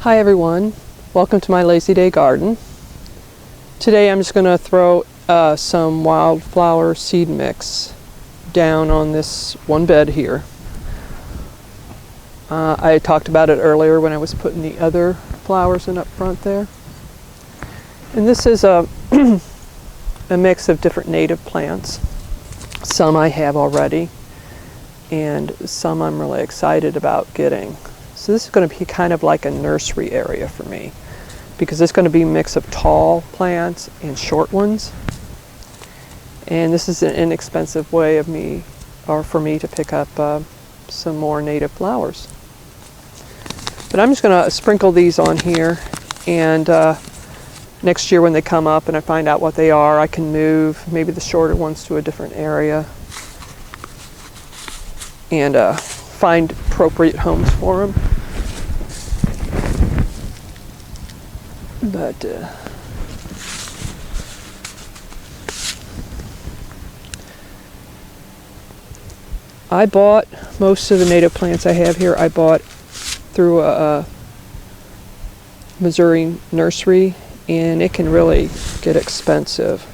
Hi everyone, welcome to my Lazy Day garden. Today I'm just going to throw some wildflower seed mix down on this one bed here. I talked about it earlier when I was putting the other flowers in up front there. And this is a mix of different native plants. Some I have already and some I'm really excited about getting. So this is going to be kind of like a nursery area for me because it's going to be a mix of tall plants and short ones. And this is an inexpensive way of for me to pick up some more native flowers. But I'm just going to sprinkle these on here, and next year when they come up and I find out what they are, I can move maybe the shorter ones to a different area and find appropriate homes for them. But I bought most of the native plants I have here. I bought through a Missouri nursery, and it can really get expensive.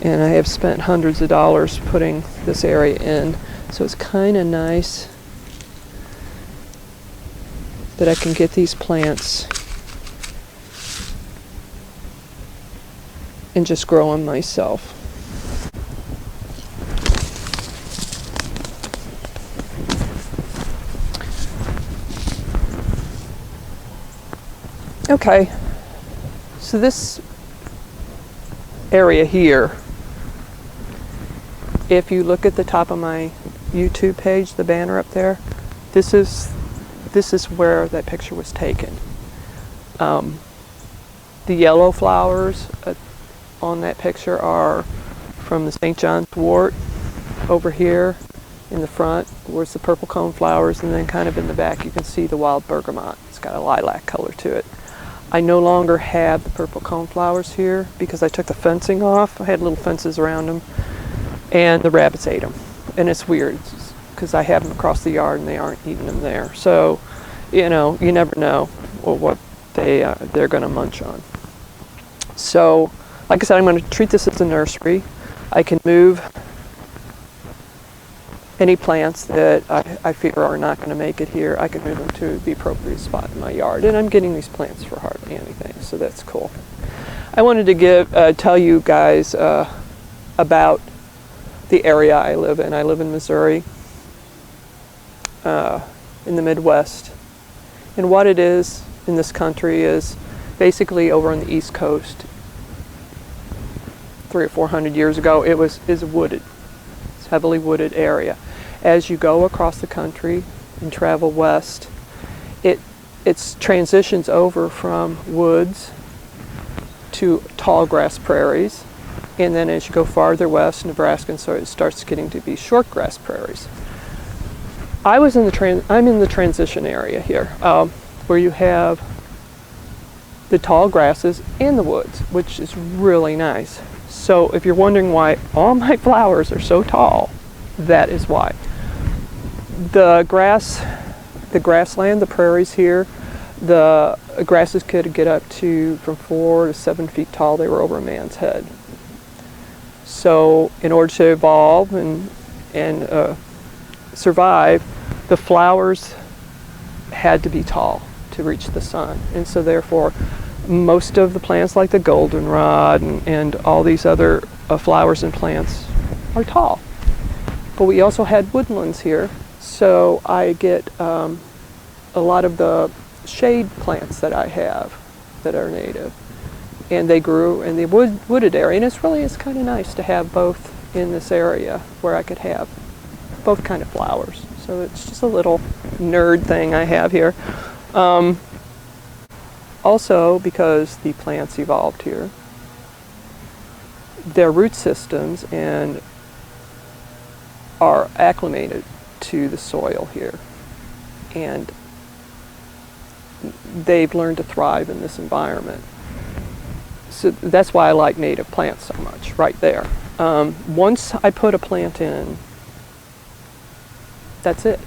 And I have spent hundreds of dollars putting this area in. So it's kind of nice that I can get these plants and just grow them myself. Okay, so this area here, if you look at the top of my YouTube page, the banner up there, this is where that picture was taken. The yellow flowers on that picture are from the St. John's wort over here in the front, where's the purple cone flowers, and then kind of in the back you can see the wild bergamot. It's got a lilac color to it. I no longer have the purple cone flowers here because I took the fencing off. I had little fences around them, and the rabbits ate them. And it's weird because I have them across the yard and they aren't eating them there. So, you know, you never know what they're going to munch on. So, like I said, I'm going to treat this as a nursery. I can move any plants that I fear are not going to make it here. I can move them to the appropriate spot in my yard. And I'm getting these plants for hardly anything, so that's cool. I wanted to tell you guys about the area I live in. I live in Missouri, in the Midwest. And what it is in this country is basically over on the East Coast, 300 or 400 years ago, is wooded. It's a heavily wooded area. As you go across the country and travel west, it transitions over from woods to tall grass prairies, and then as you go farther west, Nebraska, and so it starts getting to be short grass prairies. I'm in the transition area here, where you have the tall grasses and the woods, which is really nice. So if you're wondering why all my flowers are so tall, that is why. The grassland, the prairies here, the grasses could get up to from 4 to 7 feet tall. They were over a man's head. So in order to evolve and survive, the flowers had to be tall to reach the sun. And so therefore, most of the plants like the goldenrod and all these other flowers and plants are tall. But we also had woodlands here, so I get a lot of the shade plants that I have that are native. And they grew in the wooded area, and it's kind of nice to have both in this area where I could have both kind of flowers. So it's just a little nerd thing I have here. Also, because the plants evolved here, their root systems are acclimated to the soil here, and they've learned to thrive in this environment. So that's why I like native plants so much, right there. Once I put a plant in, that's it.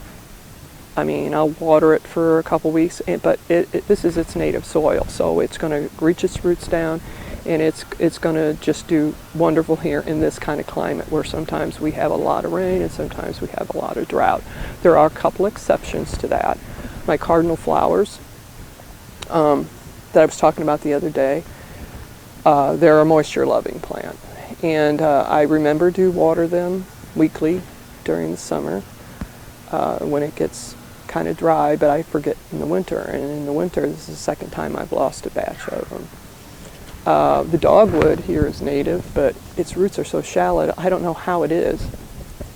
I mean, I'll water it for a couple weeks, but this is its native soil, so it's going to reach its roots down, and it's going to just do wonderful here in this kind of climate where sometimes we have a lot of rain and sometimes we have a lot of drought. There are a couple exceptions to that. My cardinal flowers that I was talking about the other day, they're a moisture-loving plant, and I remember to water them weekly during the summer when it gets kind of dry, but I forget in the winter, and in the winter this is the second time I've lost a batch of them. The dogwood here is native, but its roots are so shallow, I don't know how it is,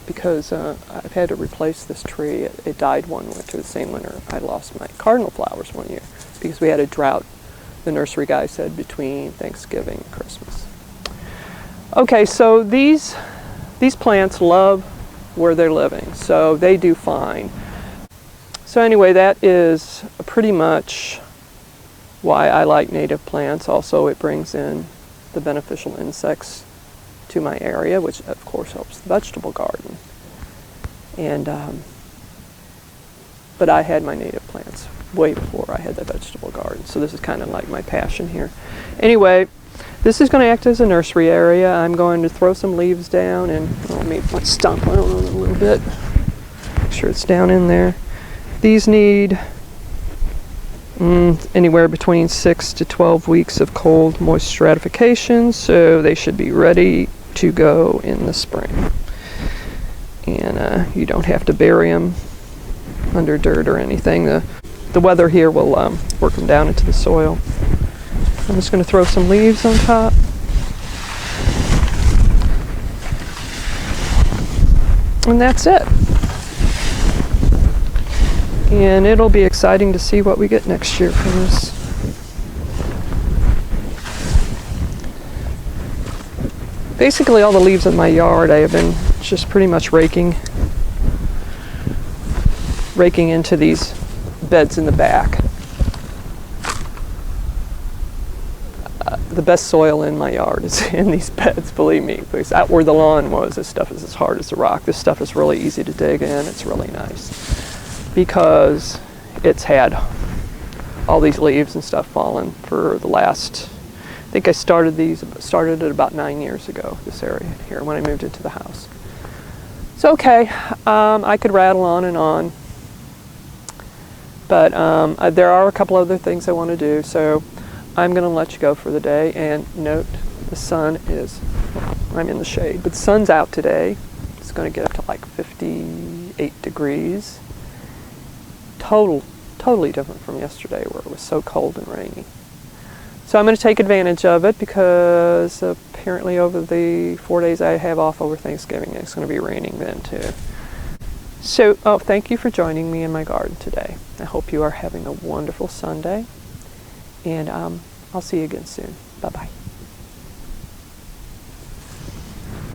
because I've had to replace this tree. It died one winter, the same winter I lost my cardinal flowers one year, because we had a drought, the nursery guy said, between Thanksgiving and Christmas. Okay, so these plants love where they're living, so they do fine. So anyway, that is pretty much why I like native plants. Also, it brings in the beneficial insects to my area, which of course helps the vegetable garden. And but I had my native plants way before I had the vegetable garden, so this is kind of like my passion here. Anyway, this is going to act as a nursery area. I'm going to throw some leaves down, and let me stomp on it a little bit. Make sure it's down in there. These need anywhere between 6 to 12 weeks of cold, moist stratification, so they should be ready to go in the spring. And you don't have to bury them under dirt or anything. The weather here will work them down into the soil. I'm just going to throw some leaves on top. And that's it. And it'll be exciting to see what we get next year from this. Basically all the leaves in my yard I have been just pretty much raking into these beds in the back. The best soil in my yard is in these beds, believe me, because out where the lawn was, this stuff is as hard as a rock. This stuff is really easy to dig in. It's really nice because it's had all these leaves and stuff fallen for the last, I think I started it about 9 years ago, this area here, when I moved into the house. So okay, I could rattle on and on, but there are a couple other things I want to do, so I'm going to let you go for the day. And note, the sun is, well, I'm in the shade, but the sun's out today. It's going to get up to like 58 degrees. Totally different from yesterday where it was so cold and rainy. So I'm going to take advantage of it because apparently over the 4 days I have off over Thanksgiving, it's going to be raining then too. So, thank you for joining me in my garden today. I hope you are having a wonderful Sunday, and I'll see you again soon. Bye-bye.